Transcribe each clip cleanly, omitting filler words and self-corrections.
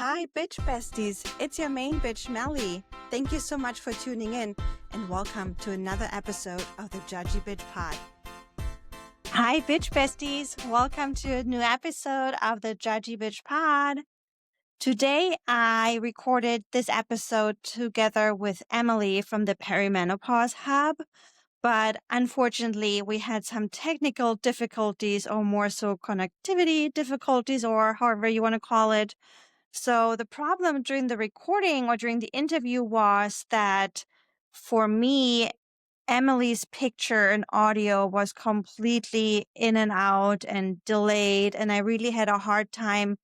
Hi, bitch besties. It's your main bitch, Melli. Thank you so much for tuning in and welcome to another episode of the Judgy Bitch Pod. Hi, bitch besties. Welcome to a new episode of the Judgy Bitch Pod. Today, I recorded this episode together with Emily from the Perimenopause Hub, but unfortunately, we had some technical difficulties or more so connectivity difficulties or however you want to call it. So the problem during the recording or during the interview was that for me, Emily's picture and audio was completely in and out and delayed. And I really had a hard time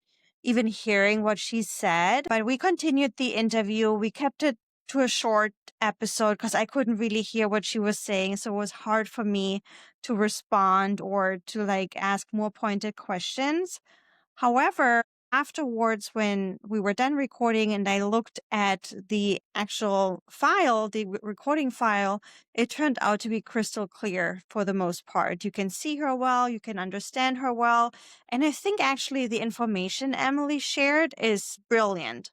even hearing what she said. But we continued the interview. We kept it to a short episode because I couldn't really hear what she was saying. So it was hard for me to respond or to ask more pointed questions. However, afterwards, when we were done recording and I looked at the actual file, the recording file, it turned out to be crystal clear for the most part. You can see her well, you can understand her well. And I think actually the information Emily shared is brilliant.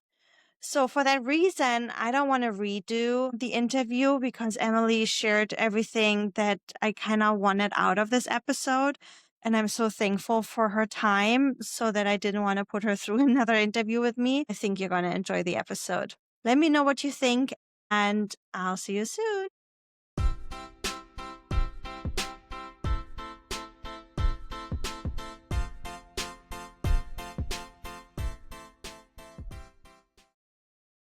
So for that reason, I don't want to redo the interview because Emily shared everything that I kind of wanted out of this episode. And I'm so thankful for her time so that I didn't want to put her through another interview with me. I think you're going to enjoy the episode. Let me know what you think and I'll see you soon.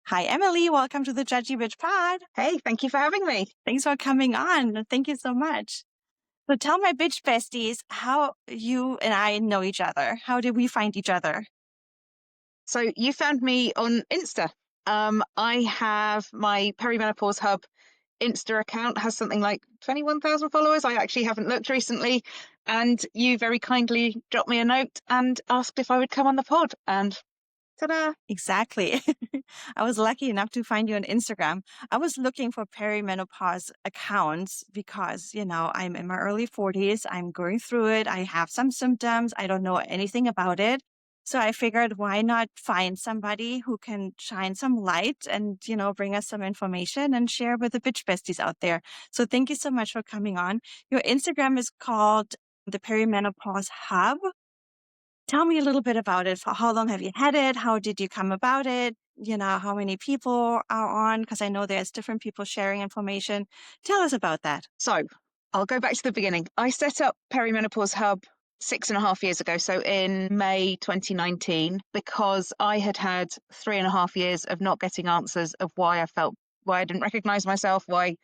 Hi, Emily. Welcome to the Judgy Bitch Pod. Hey, thank you for having me. Thanks for coming on. Thank you so much. So tell my bitch besties how you and I know each other. How did we find each other? So you found me on Insta. I have my Perimenopause Hub Insta account has something like 21,000 followers. I actually haven't looked recently. And you very kindly dropped me a note and asked if I would come on the pod. And ta-da! Exactly. I was lucky enough to find you on Instagram. I was looking for perimenopause accounts because, I'm in my early 40s. I'm going through it. I have some symptoms. I don't know anything about it. So I figured why not find somebody who can shine some light and, bring us some information and share with the bitch besties out there. So thank you so much for coming on. Your Instagram is called the Perimenopause Hub. Tell me a little bit about it. For how long have you had it? How did you come about it? How many people are on? Because I know there's different people sharing information. Tell us about that. So I'll go back to the beginning. I set up Perimenopause Hub 6.5 years ago, so in May 2019, because I had 3.5 years of not getting answers of why I didn't recognize myself, why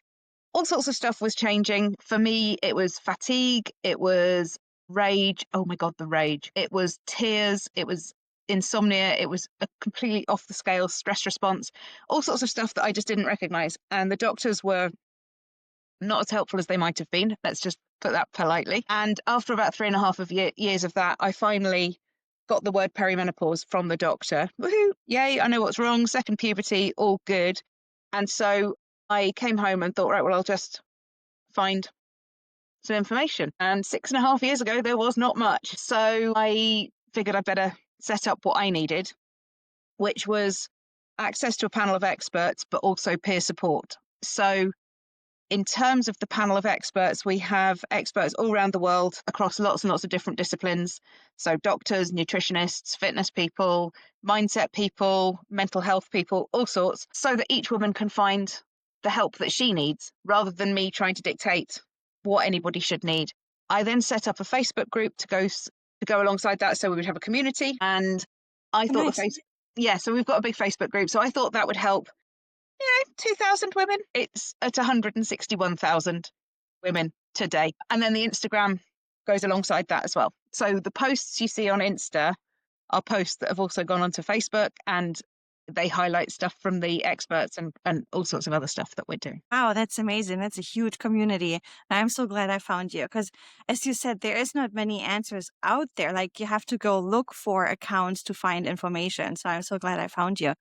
all sorts of stuff was changing. For me, it was fatigue, it was rage. Oh my God, the rage. It was tears, it was insomnia, it was a completely off the scale stress response, all sorts of stuff that I just didn't recognize. And the doctors were not as helpful as they might have been. Let's just put that politely. And after about 3.5 years of that, I finally got the word perimenopause from the doctor. Woohoo! Yay, I know what's wrong. Second puberty, all good. And so I came home and thought, right, well, I'll just find some information. And 6.5 years ago, there was not much. So I figured I'd better set up what I needed, which was access to a panel of experts, but also peer support. So in terms of the panel of experts, we have experts all around the world across lots and lots of different disciplines. So doctors, nutritionists, fitness people, mindset people, mental health people, all sorts, so that each woman can find the help that she needs rather than me trying to dictate what anybody should need. I then set up a Facebook group to go alongside that, so we would have a community. And I thought so we've got a big Facebook group. So I thought that would help 2,000 women. It's at 161,000 women today. And then the Instagram goes alongside that as well. So the posts you see on Insta are posts that have also gone onto Facebook, and they highlight stuff from the experts and all sorts of other stuff that we're doing. Wow, that's amazing. That's a huge community. I'm so glad I found you because, as you said, there is not many answers out there. You have to go look for accounts to find information. So I'm so glad I found you.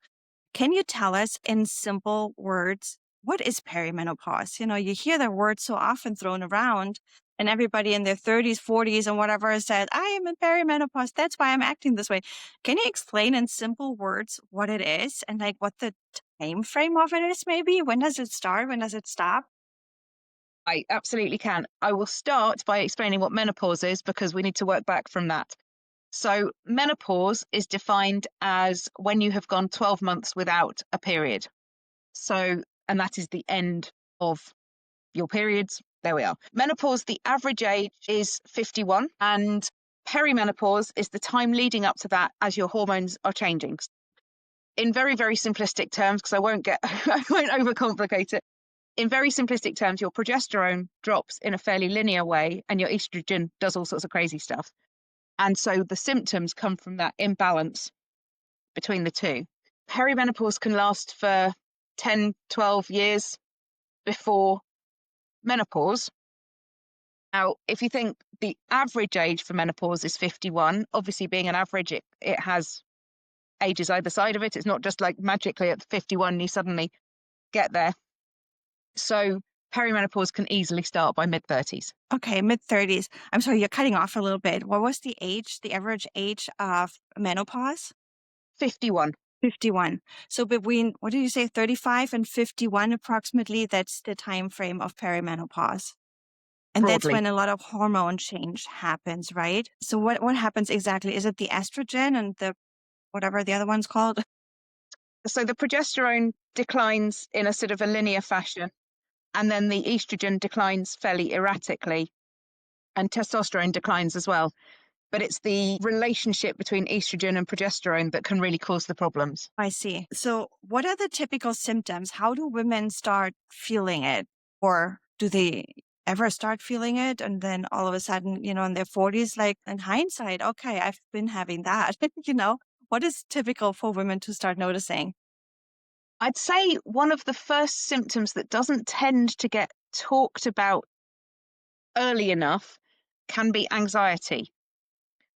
Can you tell us in simple words, what is perimenopause? You hear the word so often thrown around, and everybody in their 30s, 40s, and whatever said, I am in perimenopause. That's why I'm acting this way. Can you explain in simple words what it is and like what the time frame of it is maybe? When does it start? When does it stop? I absolutely can. I will start by explaining what menopause is because we need to work back from that. So, menopause is defined as when you have gone 12 months without a period. So, and that is the end of your periods. There we are. Menopause, the average age is 51, and perimenopause is the time leading up to that as your hormones are changing. In very, very simplistic terms, because I won't overcomplicate it. In very simplistic terms, your progesterone drops in a fairly linear way, and your estrogen does all sorts of crazy stuff. And so the symptoms come from that imbalance between the two. Perimenopause can last for 10, 12 years before menopause. Now, if you think the average age for menopause is 51, obviously being an average, it has ages either side of it. It's not just like magically at 51 you suddenly get there. So perimenopause can easily start by mid-30s. Okay, mid-30s. I'm sorry, you're cutting off a little bit. What was the average age of menopause? 51. 51. So between, what did you say, 35 and 51 approximately, that's the time frame of perimenopause. And that's Broadly. when a lot of hormone change happens, right? So what happens exactly? Is it the estrogen and the whatever the other one's called? So the progesterone declines in a sort of a linear fashion, and then the estrogen declines fairly erratically, and testosterone declines as well. But it's the relationship between estrogen and progesterone that can really cause the problems. I see. So what are the typical symptoms? How do women start feeling it? Or do they ever start feeling it? And then all of a sudden, in their 40s, like in hindsight, okay, I've been having that, What is typical for women to start noticing? I'd say one of the first symptoms that doesn't tend to get talked about early enough can be anxiety.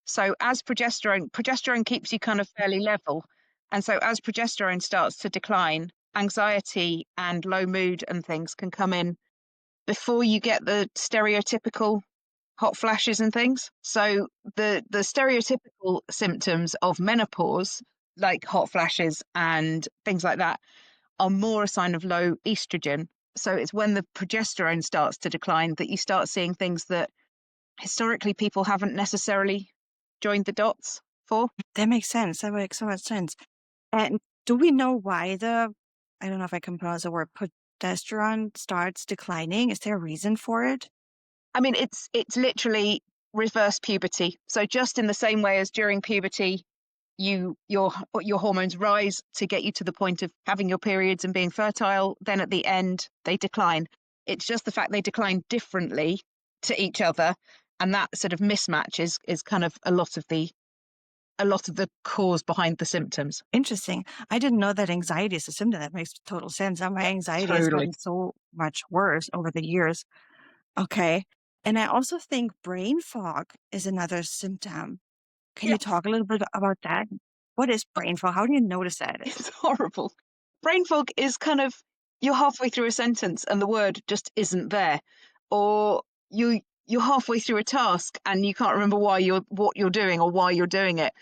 So as progesterone keeps you kind of fairly level. And so as progesterone starts to decline, anxiety and low mood and things can come in before you get the stereotypical hot flashes and things. So the stereotypical symptoms of menopause, like hot flashes and things like that, are more a sign of low estrogen. So it's when the progesterone starts to decline that you start seeing things that historically people haven't necessarily joined the dots for. That makes sense. That makes so much sense. And do we know why I don't know if I can pronounce the word, progesterone starts declining? Is there a reason for it? I mean, it's literally reverse puberty. So just in the same way as during puberty, your hormones rise to get you to the point of having your periods and being fertile, then at the end they decline. It's just the fact they decline differently to each other, and that sort of mismatch is kind of a lot of the cause behind the symptoms. Interesting. I didn't know that anxiety is a symptom. That makes total sense. Now my anxiety has Totally. gotten so much worse over the years. Okay. And I also think brain fog is another symptom. Can Yeah, you talk a little bit about that? What is brain fog? How do you notice that? it's horrible. Brain fog is kind of you're halfway through a sentence and the word just isn't there, or you're halfway through a task and you can't remember what you're doing or why you're doing it.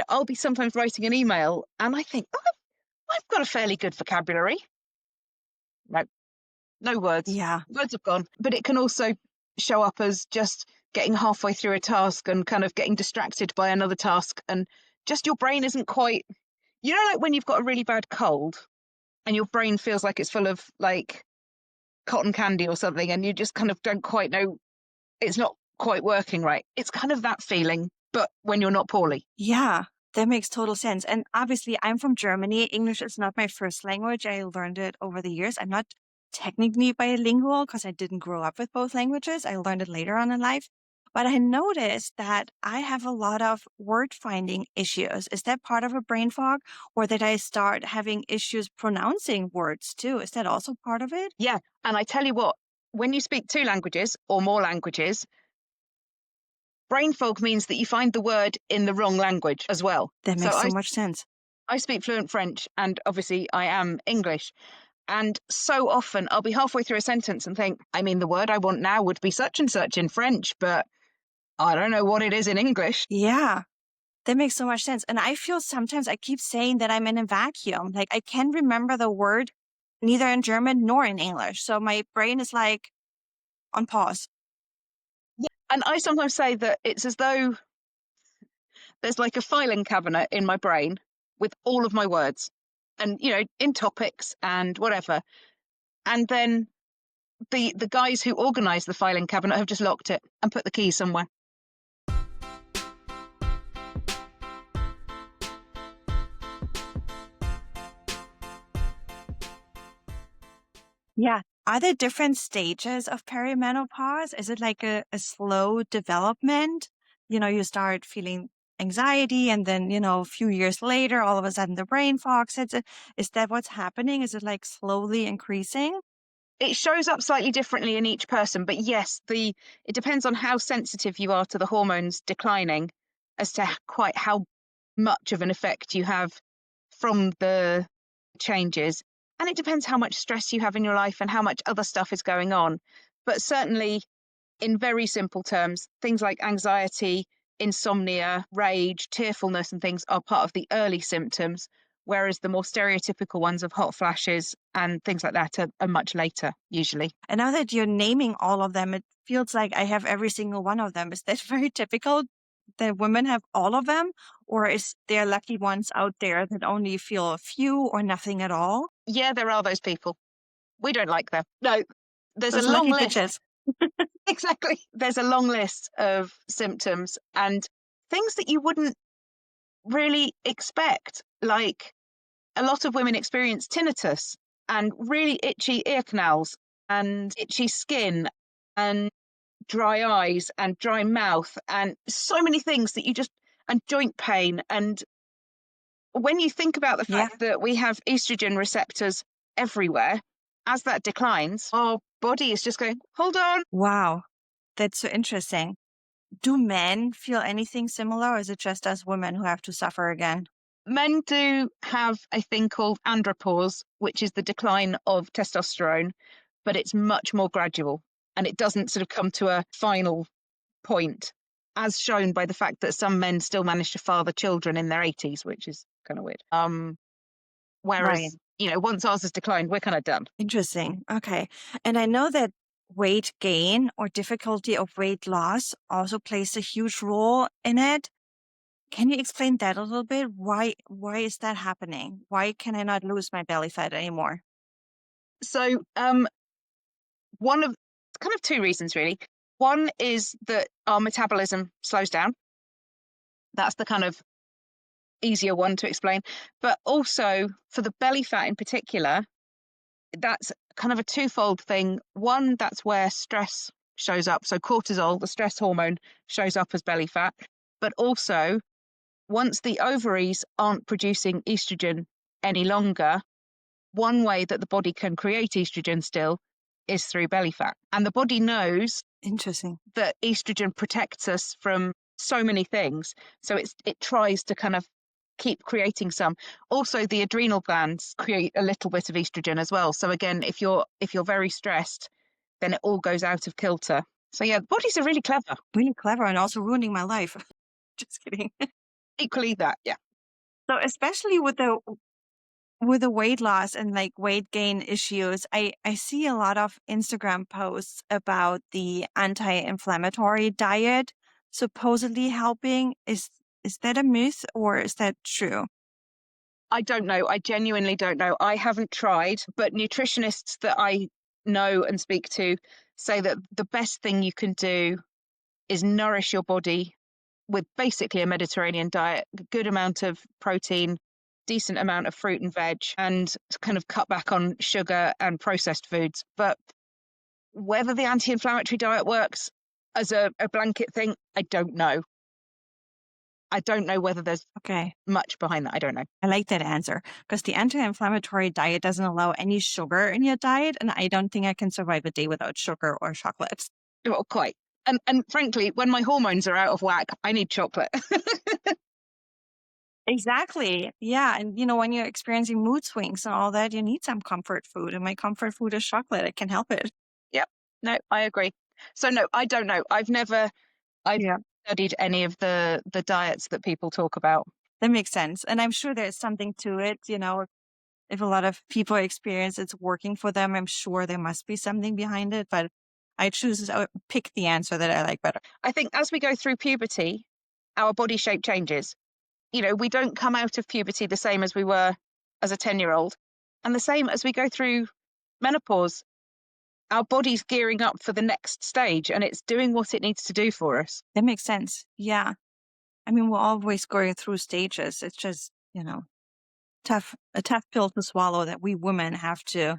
I'll be sometimes writing an email and I think, oh, I've got a fairly good vocabulary. No words. Yeah. Words have gone. But it can also show up as just getting halfway through a task and kind of getting distracted by another task, and just your brain isn't quite, like when you've got a really bad cold and your brain feels like it's full of like cotton candy or something, and you just kind of don't quite know, it's not quite working right. It's kind of that feeling, but when you're not poorly. Yeah. That makes total sense. And obviously, I'm from Germany. English is not my first language. I learned it over the years. I'm not technically bilingual because I didn't grow up with both languages. I learned it later on in life. But I noticed that I have a lot of word finding issues. Is that part of a brain fog? Or did I start having issues pronouncing words too? Is that also part of it? Yeah. And I tell you what, when you speak two languages or more languages, brain fog means that you find the word in the wrong language as well. That makes so much sense. I speak fluent French and obviously I am English. And so often I'll be halfway through a sentence and think, I mean, the word I want now would be such and such in French, but I don't know what it is in English. Yeah, that makes so much sense. And I feel sometimes I keep saying that I'm in a vacuum. Like I can't remember the word neither in German nor in English. So my brain is like on pause. Yeah. And I sometimes say that it's as though there's like a filing cabinet in my brain with all of my words and, you know, in topics and whatever. And then the guys who organise the filing cabinet have just locked it and put the keys somewhere. Yeah. Are there different stages of perimenopause? Is it like a slow development? You know, you start feeling anxiety and then, you know, a few years later, all of a sudden the brain fog sets in. Is that what's happening? Is it like slowly increasing? It shows up slightly differently in each person, but yes, it depends on how sensitive you are to the hormones declining as to quite how much of an effect you have from the changes. And it depends how much stress you have in your life and how much other stuff is going on. But certainly, in very simple terms, things like anxiety, insomnia, rage, tearfulness, and things are part of the early symptoms, whereas the more stereotypical ones of hot flashes and things like that are much later, usually. And now that you're naming all of them, it feels like I have every single one of them. Is that very typical that women have all of them? Or is there lucky ones out there that only feel a few or nothing at all? Yeah, there are those people. We don't like them. No, there's a Those long lucky list. bitches. Exactly. There's a long list of symptoms and things that you wouldn't really expect. Like a lot of women experience tinnitus and really itchy ear canals and itchy skin and dry eyes and dry mouth and so many things that and joint pain. And when you think about the Yeah. fact that we have estrogen receptors everywhere, as that declines, our body is just going, hold on. Wow. That's so interesting. Do men feel anything similar, or is it just us women who have to suffer again? Men do have a thing called andropause, which is the decline of testosterone, but it's much more gradual and it doesn't sort of come to a final point, as shown by the fact that some men still manage to father children in their 80s, which is kind of weird. Right. Whereas, you know, once ours has declined, we're kind of done. Interesting. Okay. And I know that weight gain or difficulty of weight loss also plays a huge role in it. Can you explain that a little bit? Why is that happening? Why can I not lose my belly fat anymore? So, one of kind of two reasons, really. One is that our metabolism slows down. That's the kind of easier one to explain. But also for the belly fat in particular, that's kind of a twofold thing. One, that's where stress shows up. So cortisol, the stress hormone, shows up as belly fat. But also, once the ovaries aren't producing estrogen any longer, one way that the body can create estrogen still is through belly fat. And the body knows Interesting. that estrogen protects us from so many things. So it tries to kind of keep creating some. Also, the adrenal glands create a little bit of estrogen as well. So again, if you're very stressed, then it all goes out of kilter. So yeah, bodies are really clever. Really clever and also ruining my life. Just kidding. Equally that, yeah. So especially with the weight loss and like weight gain issues, I see a lot of Instagram posts about the anti-inflammatory diet supposedly helping. Is that a myth or is that true? I don't know. I genuinely don't know. I haven't tried, but nutritionists that I know and speak to say that the best thing you can do is nourish your body with basically a Mediterranean diet, a good amount of protein, decent amount of fruit and veg, and kind of cut back on sugar and processed foods. But whether the anti-inflammatory diet works as a blanket thing, I don't know. I don't know whether there's Okay. much behind that. I don't know. I like that answer because the anti-inflammatory diet doesn't allow any sugar in your diet. And I don't think I can survive a day without sugar or chocolates. Well, quite. And frankly, when my hormones are out of whack, I need chocolate. Exactly. Yeah. And, when you're experiencing mood swings and all that, you need some comfort food. And my comfort food is chocolate. I can help it. Yep. No, I agree. So no, I don't know. I've Yeah. studied any of the diets that people talk about. That makes sense. And I'm sure there's something to it. If a lot of people experience it's working for them, I'm sure there must be something behind it. But I pick the answer that I like better. I think as we go through puberty, our body shape changes. We don't come out of puberty the same as we were as a 10-year-old. And the same as we go through menopause, our body's gearing up for the next stage and it's doing what it needs to do for us. That makes sense. Yeah. I mean, we're always going through stages. It's just, a tough pill to swallow that we women have to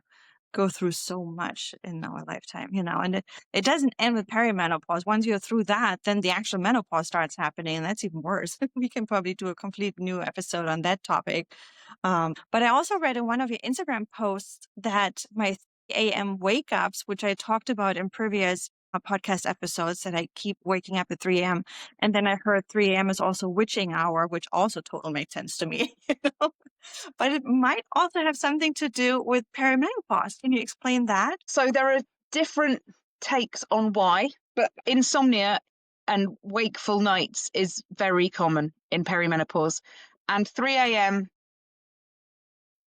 go through so much in our lifetime, and it doesn't end with perimenopause. Once you're through that, then the actual menopause starts happening, and that's even worse. We can probably do a complete new episode on that topic. But I also read in one of your Instagram posts that my 3 a.m. wake ups, which I talked about in previous podcast episodes, that I keep waking up at 3 a.m. And then I heard 3 a.m. is also witching hour, which also totally makes sense to me. But it might also have something to do with perimenopause. Can you explain that? So there are different takes on why, but insomnia and wakeful nights is very common in perimenopause. And 3 a.m.,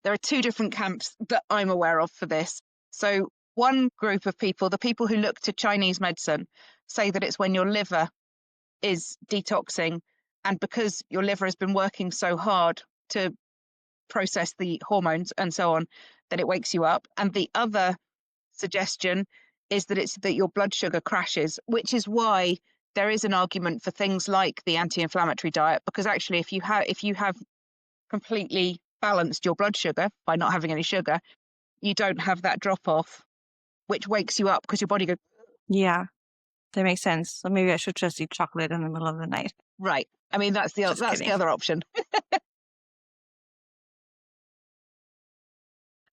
there are two different camps that I'm aware of for this. So one group of people, the people who look to Chinese medicine, say that it's when your liver is detoxing, and because your liver has been working so hard to process the hormones and so on, that it wakes you up. And the other suggestion is that it's that your blood sugar crashes, which is why there is an argument for things like the anti-inflammatory diet, because actually if you have completely balanced your blood sugar by not having any sugar, you don't have that drop off, which wakes you up because your body goes, Yeah, that makes sense. So maybe I should just eat chocolate in the middle of the night. right. I mean, that's the other option.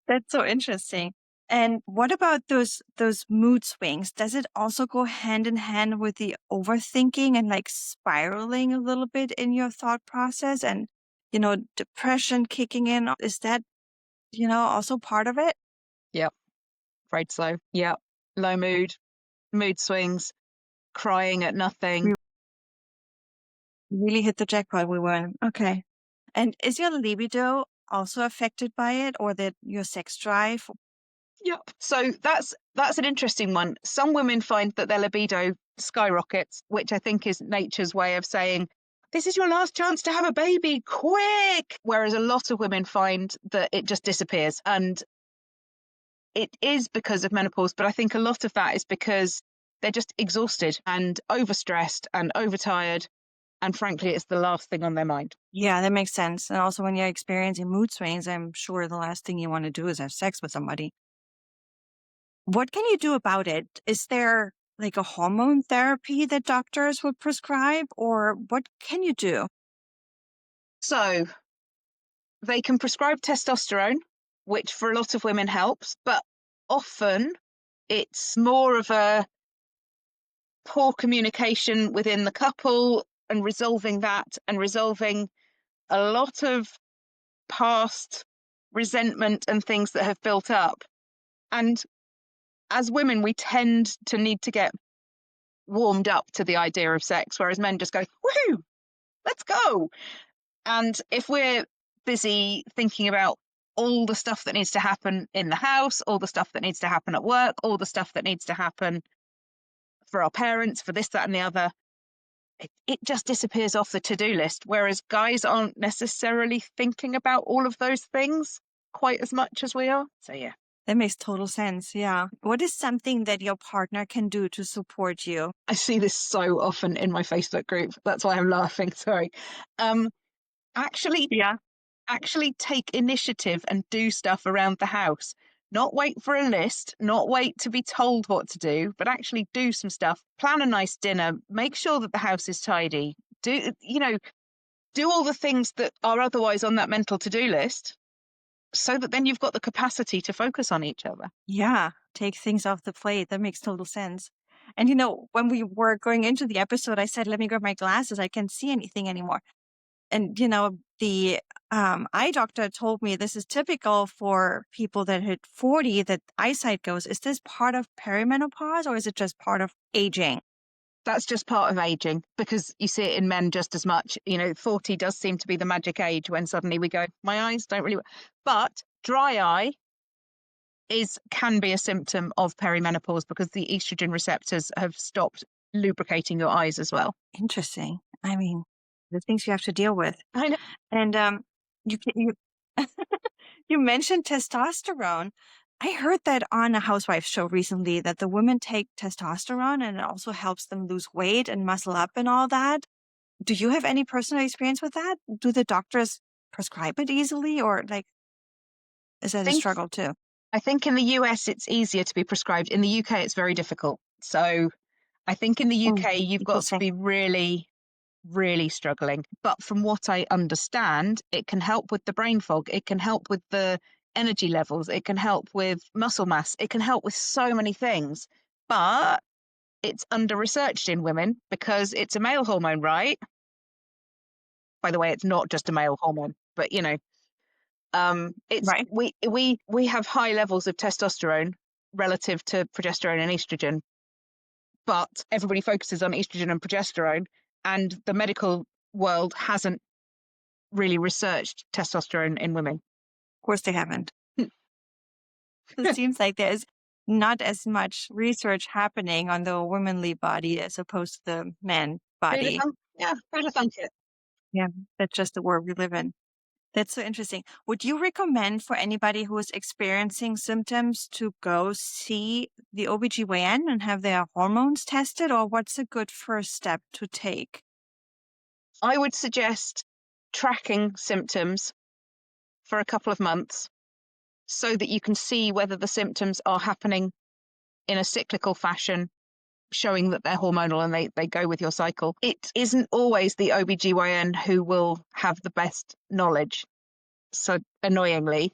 That's so interesting. And what about those mood swings? Does it also go hand in hand with the overthinking and like spiraling a little bit in your thought process and, depression kicking in? Is that, also part of it? Yep. Afraid so. Yep. Low mood swings, crying at nothing. We really hit the jackpot. We were okay. And is your libido also affected by it, or that your sex drive? Yep. So that's an interesting one. Some women find that their libido skyrockets, which I think is nature's way of saying, this is your last chance to have a baby, quick. Whereas a lot of women find that it just disappears. And it is because of menopause, but I think a lot of that is because they're just exhausted and overstressed and overtired. And frankly, it's the last thing on their mind. Yeah, that makes sense. And also when you're experiencing mood swings, I'm sure the last thing you want to do is have sex with somebody. What can you do about it? Is there like a hormone therapy that doctors would prescribe, or what can you do? So they can prescribe testosterone, which for a lot of women helps, but often it's more of a poor communication within the couple and resolving that and resolving a lot of past resentment and things that have built up. And as women, we tend to need to get warmed up to the idea of sex, whereas men just go, woohoo, let's go. And if we're busy thinking about all the stuff that needs to happen in the house, all the stuff that needs to happen at work, all the stuff that needs to happen for our parents, for this, that, and the other, it just disappears off the to-do list. Whereas guys aren't necessarily thinking about all of those things quite as much as we are. So, yeah. That makes total sense. Yeah. What is something that your partner can do to support you? I see this so often in my Facebook group. That's why I'm laughing. Sorry. Actually take initiative and do stuff around the house. Not wait for a list, not wait to be told what to do, but actually do some stuff. Plan a nice dinner, make sure that the house is tidy. Do all the things that are otherwise on that mental to-do list so that then you've got the capacity to focus on each other. Yeah. Take things off the plate. That makes total sense. And when we were going into the episode, I said, let me grab my glasses. I can't see anything anymore. And, the eye doctor told me this is typical for people that hit 40, that eyesight goes. Is this part of perimenopause or is it just part of aging? That's just part of aging, because you see it in men just as much. 40 does seem to be the magic age when suddenly we go, my eyes don't really. But dry eye can be a symptom of perimenopause because the estrogen receptors have stopped lubricating your eyes as well. Interesting. I mean, the things you have to deal with. I know. And you you mentioned testosterone. I heard that on a housewife show recently that the women take testosterone and it also helps them lose weight and muscle up and all that. Do you have any personal experience with that? Do the doctors prescribe it easily, or like is that a think struggle too? I think in the US it's easier to be prescribed. In the UK it's very difficult. So I think in the UK you've got to Interesting. be really, really struggling. But from what I understand, it can help with the brain fog. It can help with the energy levels. It can help with muscle mass. It can help with so many things. But it's under-researched in women because it's a male hormone, right? By the way, it's not just a male hormone, but it's Right. we have high levels of testosterone relative to progesterone and estrogen, but everybody focuses on estrogen and progesterone, and the medical world hasn't really researched testosterone in women. Of course they haven't. It seems like there's not as much research happening on the womanly body as opposed to the man body. Yeah, who'd have thunk it? Yeah, that's just the world we live in. That's so interesting. Would you recommend for anybody who is experiencing symptoms to go see the OBGYN and have their hormones tested, or what's a good first step to take? I would suggest tracking symptoms for a couple of months so that you can see whether the symptoms are happening in a cyclical fashion, showing that they're hormonal and they go with your cycle. It isn't always the OBGYN who will have the best knowledge, so annoyingly,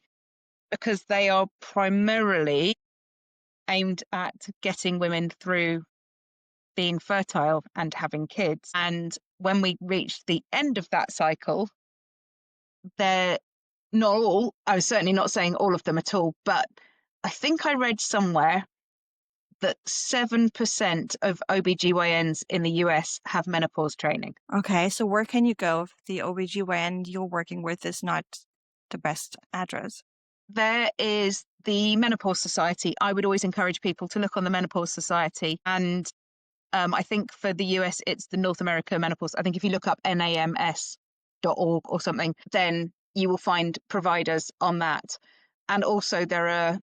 because they are primarily aimed at getting women through being fertile and having kids. And when we reach the end of that cycle, they're not all, I was certainly not saying all of them at all, but I think I read somewhere that 7% of OBGYNs in the US have menopause training. Okay, so where can you go if the OBGYN you're working with is not the best address? There is the Menopause Society. I would always encourage people to look on the Menopause Society. And I think for the US, it's the North America Menopause. I think if you look up NAMS.org or something, then you will find providers on that. And also there are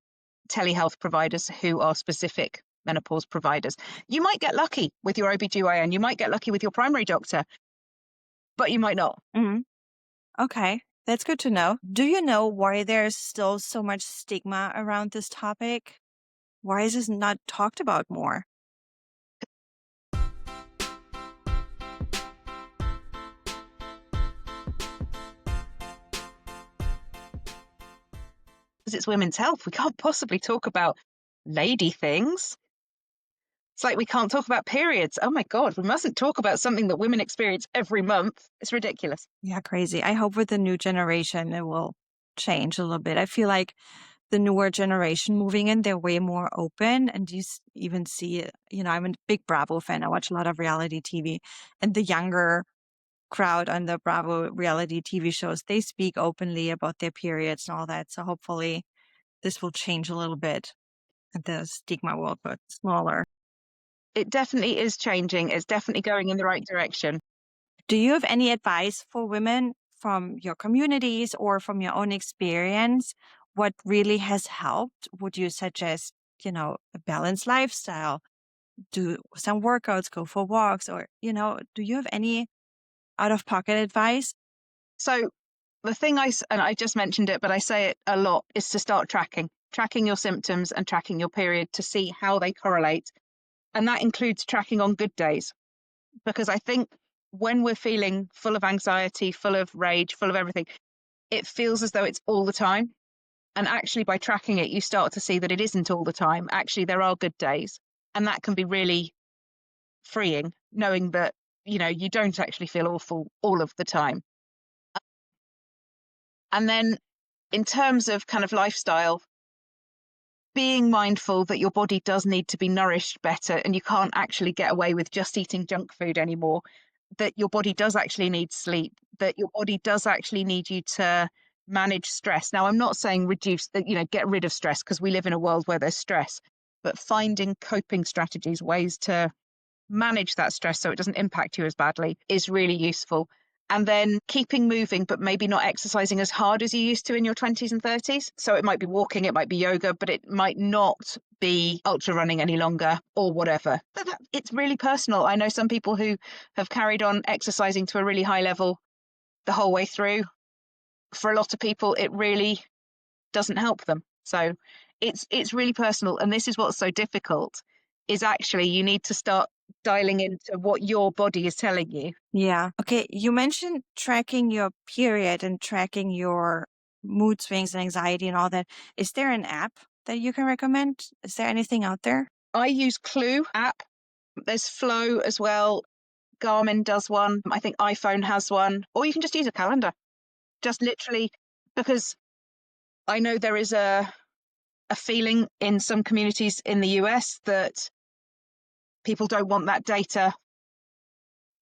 telehealth providers who are specific menopause providers. You might get lucky with your OBGYN. You might get lucky with your primary doctor, but you might not. Mm-hmm. Okay, that's good to know. Do you know why there's still so much stigma around this topic? Why is this not talked about more? Because it's women's health. We can't possibly talk about lady things. It's like we can't talk about periods. Oh my God, we mustn't talk about something that women experience every month. It's ridiculous. Yeah, crazy. I hope with the new generation it will change a little bit. I feel like the newer generation moving in, they're way more open. And you even see it, I'm a big Bravo fan. I watch a lot of reality TV. And the younger crowd on the Bravo reality TV shows, they speak openly about their periods and all that. So hopefully this will change a little bit and the stigma will get smaller. It definitely is changing. It's definitely going in the right direction. Do you have any advice for women from your communities or from your own experience? What really has helped? Would you suggest, a balanced lifestyle? Do some workouts, go for walks, or, do you have any out of pocket advice? So the thing and I just mentioned it, but I say it a lot, is to start tracking your symptoms and tracking your period to see how they correlate. And that includes tracking on good days, because I think when we're feeling full of anxiety, full of rage, full of everything, it feels as though it's all the time. And actually, by tracking it, you start to see that it isn't all the time. Actually, there are good days. And that can be really freeing, knowing that, you don't actually feel awful all of the time. And then in terms of kind of lifestyle, being mindful that your body does need to be nourished better and you can't actually get away with just eating junk food anymore, that your body does actually need sleep, that your body does actually need you to manage stress. Now, I'm not saying reduce, get rid of stress, because we live in a world where there's stress, but finding coping strategies, ways to manage that stress so it doesn't impact you as badly is really useful. And then keeping moving, but maybe not exercising as hard as you used to in your 20s and 30s. So it might be walking, it might be yoga, but it might not be ultra running any longer or whatever. But it's really personal. I know some people who have carried on exercising to a really high level the whole way through. For a lot of people, it really doesn't help them. So it's really personal. And this is what's so difficult, is actually you need to start dialing into what your body is telling you. Yeah. Okay. You mentioned tracking your period and tracking your mood swings and anxiety and all that. Is there an app that you can recommend? Is there anything out there? I use Clue app. There's Flow as well. Garmin does one. I think iPhone has one. Or you can just use a calendar. Just literally, because I know there is a feeling in some communities in the US that people don't want that data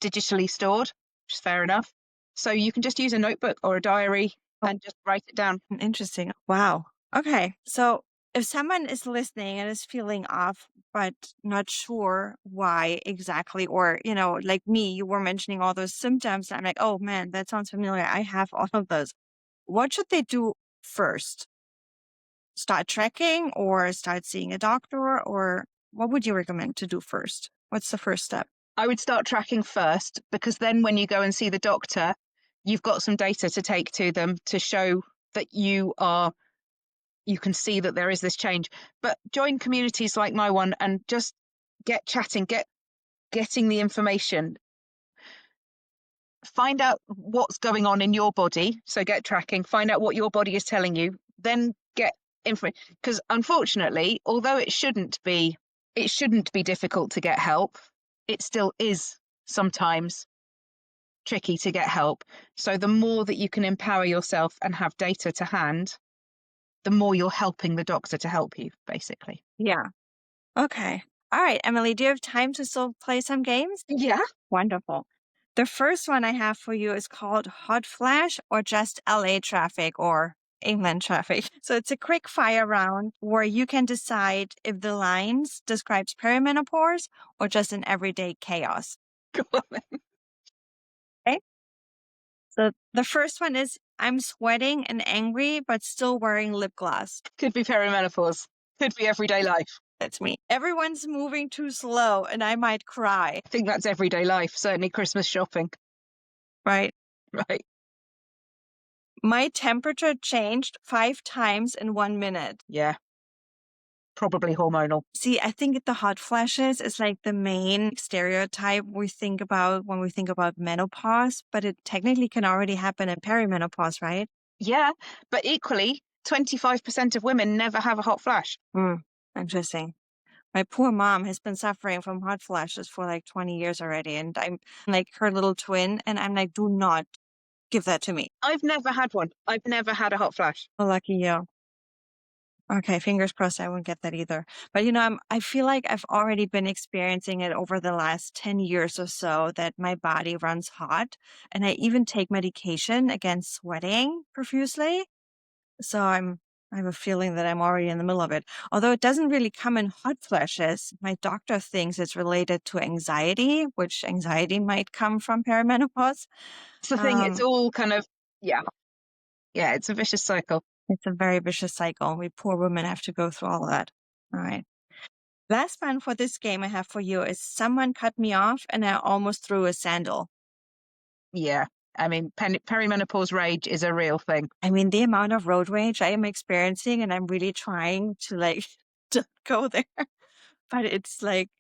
digitally stored, which is fair enough. So you can just use a notebook or a diary and just write it down. Interesting. Wow. Okay. So if someone is listening and is feeling off, but not sure why exactly, or, like me, you were mentioning all those symptoms. I'm like, oh man, that sounds familiar. I have all of those. What should they do first? Start tracking or start seeing a doctor, or what would you recommend to do first? What's the first step? I would start tracking first, because then when you go and see the doctor, you've got some data to take to them to show that you can see that there is this change. But join communities like my one and just get chatting, getting the information. Find out what's going on in your body. So get tracking, find out what your body is telling you, then get information. Because unfortunately, although it shouldn't be difficult to get help, it still is sometimes tricky to get help. So the more that you can empower yourself and have data to hand, the more you're helping the doctor to help you, basically. Yeah. Okay. All right, Emily, do you have time to still play some games? Yeah. Wonderful. The first one I have for you is called Hot Flash or just LA traffic or England traffic. So it's a quick fire round where you can decide if the lines describes perimenopause or just an everyday chaos. Go on then. Okay. So the first one is I'm sweating and angry, but still wearing lip gloss. Could be perimenopause. Could be everyday life. That's me. Everyone's moving too slow and I might cry. I think that's everyday life. Certainly Christmas shopping. Right. Right. My temperature changed 5 times in 1 minute. Yeah. Probably hormonal. See, I think the hot flashes is like the main stereotype we think about when we think about menopause, but it technically can already happen in perimenopause, right? Yeah. But equally, 25% of women never have a hot flash. Interesting. My poor mom has been suffering from hot flashes for like 20 years already. And I'm like her little twin. And I'm like, do not give that to me. I've never had one. I've never had a hot flash. Oh, lucky you. Okay, fingers crossed I won't get that either. But I feel like I've already been experiencing it over the last 10 years or so that my body runs hot. And I even take medication against sweating profusely. So I have a feeling that I'm already in the middle of it. Although it doesn't really come in hot flashes, my doctor thinks it's related to anxiety, which anxiety might come from perimenopause. It's the thing, it's all kind of, yeah, it's a vicious cycle. It's a very vicious cycle. We poor women have to go through all of that. All right. Last one for this game I have for you is someone cut me off and I almost threw a sandal. Yeah. I mean, perimenopause rage is a real thing. I mean, the amount of road rage I am experiencing, and I'm really trying to to go there. But it's like,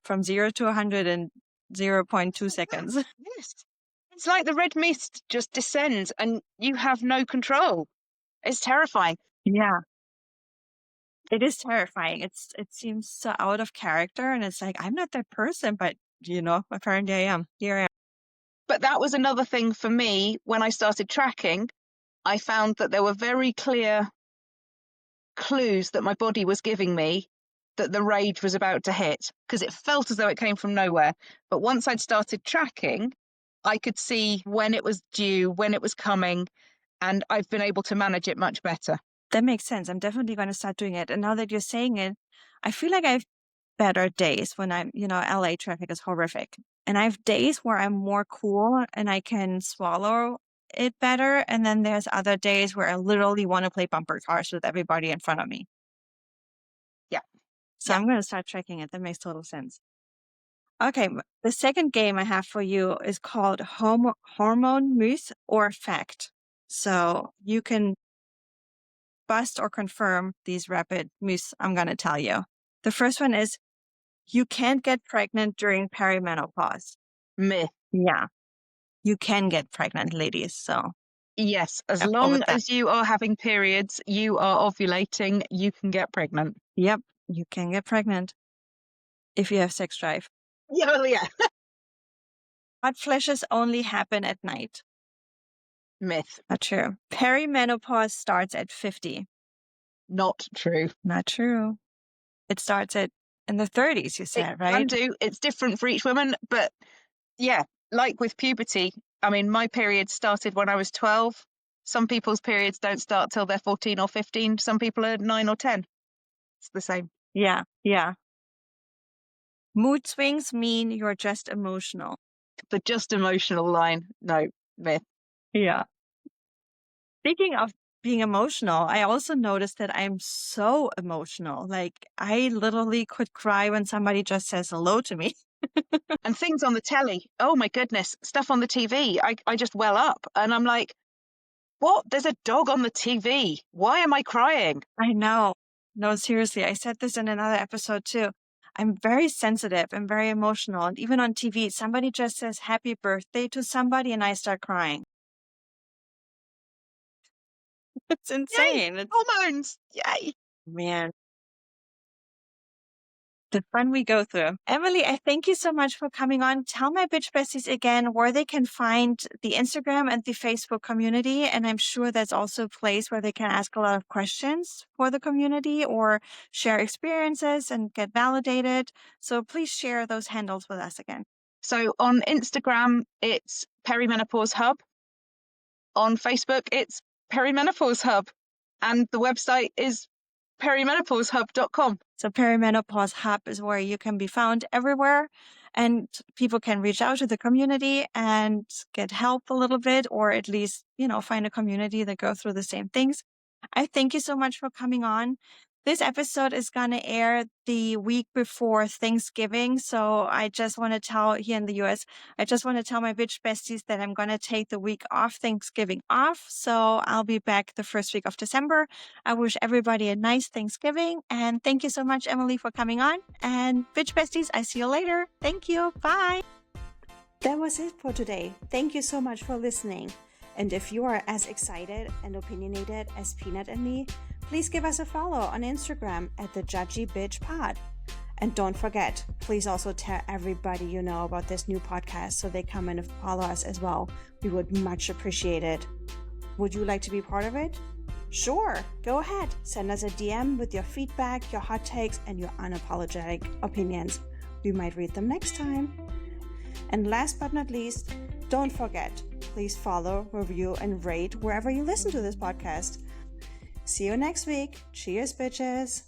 from 0 to 100 in 0.2 seconds. Yes. It's like the red mist just descends and you have no control. It's terrifying. Yeah. It is terrifying. It seems so out of character. And it's like, I'm not that person, but apparently I am. Here I am. But that was another thing for me when I started tracking. I found that there were very clear clues that my body was giving me that the rage was about to hit, because it felt as though it came from nowhere. But once I'd started tracking, I could see when it was due, when it was coming, and I've been able to manage it much better. That makes sense. I'm definitely going to start doing it. And now that you're saying it, I feel like I have better days when I'm, LA traffic is horrific. And I have days where I'm more cool and I can swallow it better. And then there's other days where I literally want to play bumper cars with everybody in front of me. Yeah. So Yeah. I'm going to start tracking it. That makes total sense. Okay. The second game I have for you is called Hormone Myth or Fact. So you can bust or confirm these rapid myths I'm going to tell you. The first one is you can't get pregnant during perimenopause. Myth. Yeah. You can get pregnant, ladies. So yes, as careful long with that. as you are having periods, you are ovulating, you can get pregnant. Yep. You can get pregnant if you have sex drive. Yeah, well, yeah. Hot flashes only happen at night. Myth. Not true. Perimenopause starts at 50. Not true. Not true. It starts in the 30s, you said, right? Can do. It's different for each woman, but yeah, like with puberty, I mean, my period started when I was 12. Some people's periods don't start till they're 14 or 15. Some people are 9 or 10. It's the same. Yeah. Yeah. Mood swings mean you're just emotional. The just emotional line, no, myth. Yeah. Speaking of being emotional, I also noticed that I'm so emotional. Like, I literally could cry when somebody just says hello to me. And things on the telly, oh my goodness, stuff on the TV, I just well up. And I'm like, what? There's a dog on the TV. Why am I crying? I know. No, seriously, I said this in another episode too. I'm very sensitive and very emotional. And even on TV, somebody just says happy birthday to somebody and I start crying. It's insane. Yay! It's, Hormones! Yay! man, the fun we go through. Emily, I thank you so much for coming on. Tell my bitch besties again where they can find the Instagram and the Facebook community. And I'm sure that's also a place where they can ask a lot of questions for the community or share experiences and get validated. So please share those handles with us again. So on Instagram, it's Perimenopause Hub. On Facebook, it's Perimenopause Hub. And the website is perimenopaushub.com. So Perimenopause Hub is where you can be found everywhere and people can reach out to the community and get help a little bit, or at least, find a community that go through the same things. I thank you so much for coming on. This episode is going to air the week before Thanksgiving. So I just want to tell here in the US, I just want to tell my bitch besties that I'm going to take the week off Thanksgiving off. So I'll be back the first week of December. I wish everybody a nice Thanksgiving. And thank you so much, Emily, for coming on. And bitch besties, I see you later. Thank you. Bye. That was it for today. Thank you so much for listening. And if you are as excited and opinionated as Peanut and me, please give us a follow on Instagram at the Judgy Bitch Pod. And don't forget, please also tell everybody you know about this new podcast so they come and follow us as well. We would much appreciate it. Would you like to be part of it? Sure, go ahead. Send us a DM with your feedback, your hot takes, and your unapologetic opinions. We might read them next time. And last but not least, don't forget, please follow, review, and rate wherever you listen to this podcast. See you next week. Cheers, bitches.